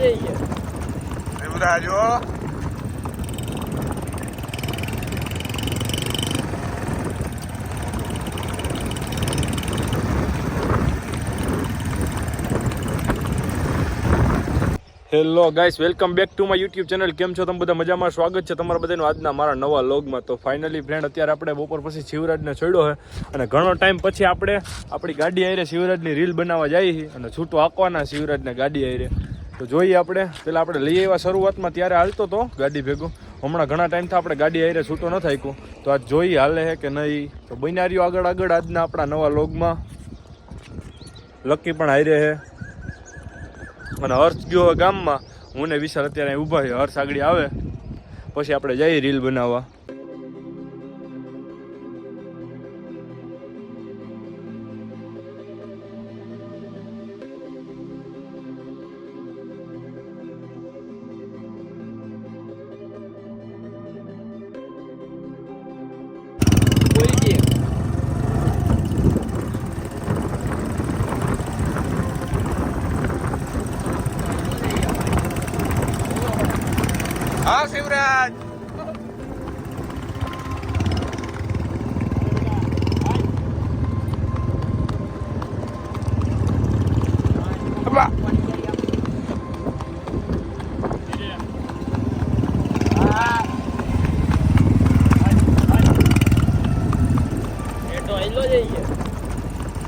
જઈએ દેવરાજો hello guys, welcome back to my YouTube channel. કેમ છો તમે બધા? મજામાં? સ્વાગત છે તમારા બધાનું આજના મારા નવા વ્લોગમાં. તો ફાઇનલી ફ્રેન્ડ, અત્યારે આપણે બપોર પછી શિવરાજને છોડ્યો છે અને ઘણો ટાઈમ પછી આપણે આપણી ગાડી આવીને શિવરાજની રીલ બનાવવા જઈએ છીએ અને છૂટો આંકવાના શિવરાજને ગાડી આવીને. તો જોઈએ આપણે પહેલાં આપણે લઈ આવ્યા શરૂઆતમાં ત્યારે હાલતો હતો ગાડી ભેગું. હમણાં ઘણા ટાઈમથી આપણે ગાડી આવીને છૂટો ન થાક્યો. તો આજ જોઈએ હાલે છે કે નહીં. તો બન્યા રહ્યો આગળ આજના આપણા નવા વ્લોગમાં. લકી પણ હારે છે અને હર્ષ ગયો ગામમાં. હું ને વિશાલ અત્યારે ઊભા છે. હર્ષ આગળ આવે પછી આપણે જઈએ રીલ બનાવવા. હા શિવરાજ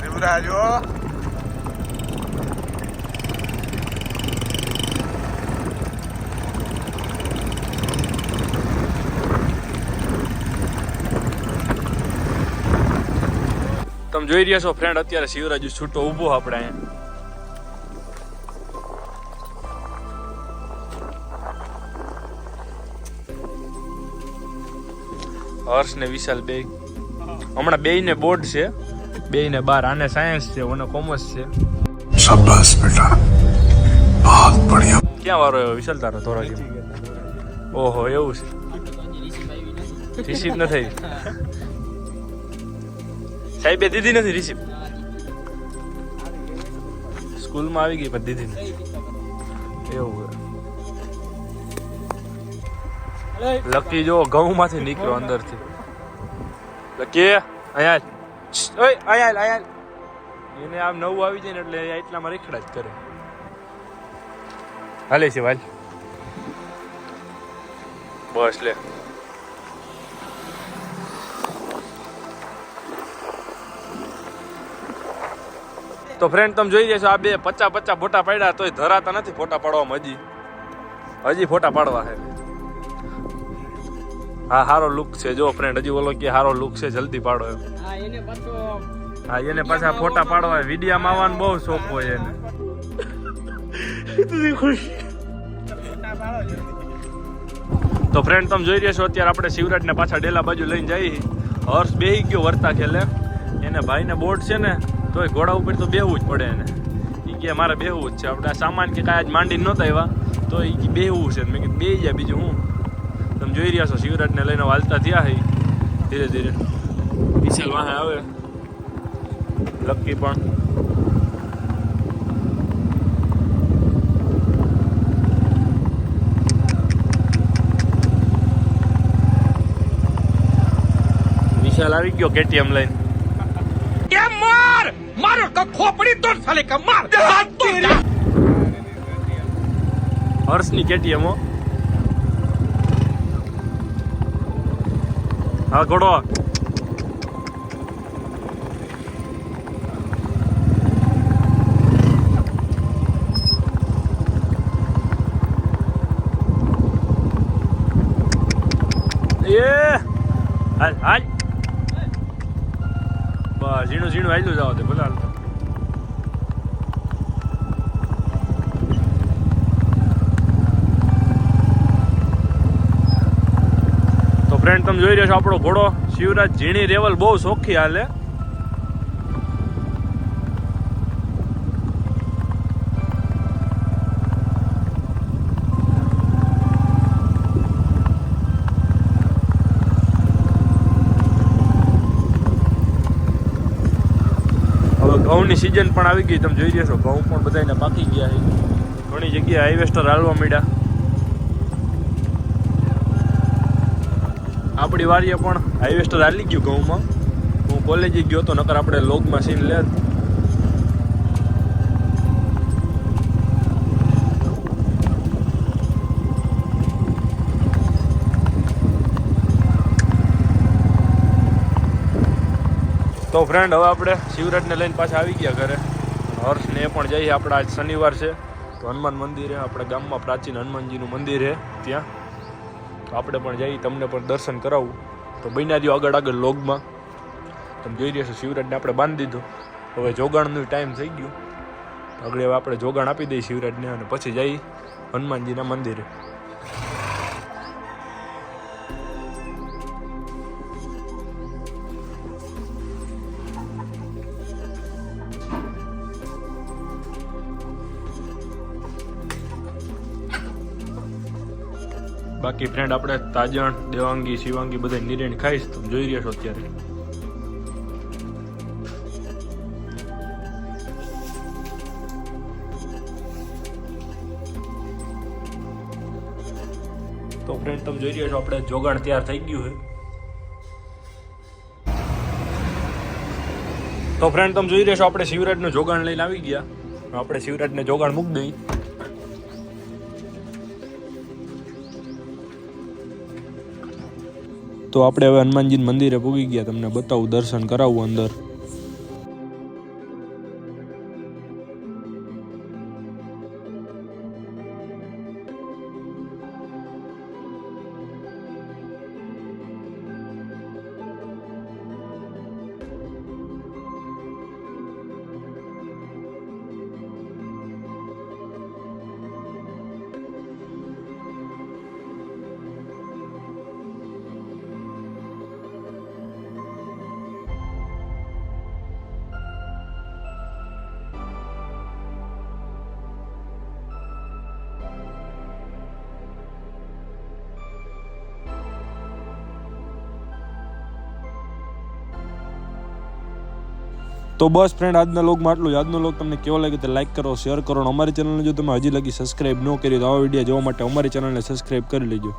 દેવરાજો તમે જોઈ રહ્યા છો ફ્રેન્ડ, અત્યારે શિવરાજ છૂટો ઊભો આપણે અહીંયા. હર્ષ ને વિશાલ બે હમણાં બેયને બોર્ડ છે, બેયને 12. આને સાયન્સ છે, ઓને કોમર્સ છે. શાબાશ બેટા, બહુત બઢિયા. ક્યાં વારો આવ્યો વિશાલ તારો? ધોરાજી. ઓહો, એવું છે. રિસીવ ન થઈ. સાહેબે દીધી નથી રિસીપ. સ્કૂલમાં આવી ગઈ પણ દીધી નથી. એવું લકી જો ઘઉં માંથી નીકળ્યો અંદરથી. લકી અહીંયા એને આમ નવું આવી જાય ને એટલે એટલામાં રેખડા જ કરે. હાલે છે વાલ બસ લે. તો ફ્રેન્ડ, તમે જોઈ જશો આ બે 50 ફોટા પાડ્યા તોય ધરાતા નથી ફોટા પાડવામાં. હજી ફોટા પાડવા છે. હા, સારો લુક છે જો ફ્રેન્ડ. હજી ઓલો કે સારો લુક છે, જલ્દી પાડો એમ. હા, એને પાછા ફોટા પાડવા વિડીયામાં આવવાનો બહુ શોખ હોય એને. તો ફ્રેન્ડ, તમે જોઈ રહ્યા છો અત્યારે આપણે શિવરાજને પાછા ડેલા બાજુ લઈને જઈએ. હર્ષ બેહી ગયો વર્તા ખેલે. એને ભાઈને બોર્ડ છે ને, તોય ઘોડા ઉપર તો બેહવું જ પડે એને. એ કે મારે બેહવું જ છે. આપણે આ સામાન કે કાંઈ આજ માંડીને નહોતા આવ્યા તો એ કે બેહવું છે. મેં કીધું બેહી જાય, બીજું હું. તમે જોઈ રહ્યા છો શિવરાજને લઈને વાલતા થયા છે ધીરે ધીરે. વિશાલ વાહે આવે, લકી પણ. વિશાલ આવી ગયો કેટીએમ લઈને. मारो का खोपड़ी तोड़ साले का मार હર્ષની કેટીએમ. હા ઘોડો. હાલ હાલ બસ ઝીણું હાલ્યું જાવ દે ભલે હાલતો. તો ફ્રેન્ડ, તમે જોઈ રહ્યા છો આપણો ઘોડો શિવરાજ ઝીણી રેવલ બહુ સોખી હાલે. ઘઉંની સિઝન પણ આવી ગઈ. તમે જોઈ રહ્યા છો ઘઉં પણ બધાને પાકી ગયા છે. ઘણી જગ્યાએ હાઈવેસ્ટર હાલવા માંડ્યા. આપણી વારીએ પણ હાઈવેસ્ટર હાલી ગયું ઘઉંમાં. હું કોલેજે ગયો તો, નકર આપણે લોગમાં સીન લે. તો ફ્રેન્ડ હવે આપણે શિવરાજને લઈને પાછા આવી ગયા ઘરે. હર્ષને એ પણ જઈએ. આપણે આજ શનિવાર છે તો હનુમાન મંદિરે, આપણે ગામમાં પ્રાચીન હનુમાનજીનું મંદિર છે ત્યાં, તો આપણે પણ જઈએ, તમને પણ દર્શન કરાવું. તો બન્યા રહ્યો આગળ આગળ લોગમાં. તમે જોઈ રહ્યા છો શિવરાજને આપણે બાંધી દીધું. હવે જોગાણનું ટાઈમ થઈ ગયું. આગળ હવે આપણે જોગાણ આપી દઈએ શિવરાજને અને પછી જઈએ હનુમાનજીના મંદિરે. બાકી ફ્રેન્ડ આપણે તાજણ, દેવાંગી, શિવાંગી બધા નિરેણ ખાઈશ. તમે જોઈ રહ્યા છો અત્યારે. તો ફ્રેન્ડ તમે જોઈ રહ્યા છો આપણે જોગાણ તૈયાર થઈ ગયું છે. તો ફ્રેન્ડ તમે જોઈ રહ્યા છો આપણે શિવરાજનું જોગાણ લઈને આવી ગયા. આપણે શિવરાજને જોગાણ મૂકી દઈએ. તો આપણે હવે હનુમાનજી મંદિરે પૂગી ગયા. તમને બતાવું, દર્શન કરાવું અંદર. તો બસ ફ્રેન્ડ, આજના લોગમાં આટલું જ. આજનો લોગ તમને કેવો લાગે તો લાઈક કરો, શેર કરો. અને અમારી ચેનલને જો તમે હજી લગી સબસ્ક્રાઈબ ન કરી તો આવા વિડીયો જોવા માટે અમારી ચેનલને સબસ્ક્રાઈબ કરી લેજો.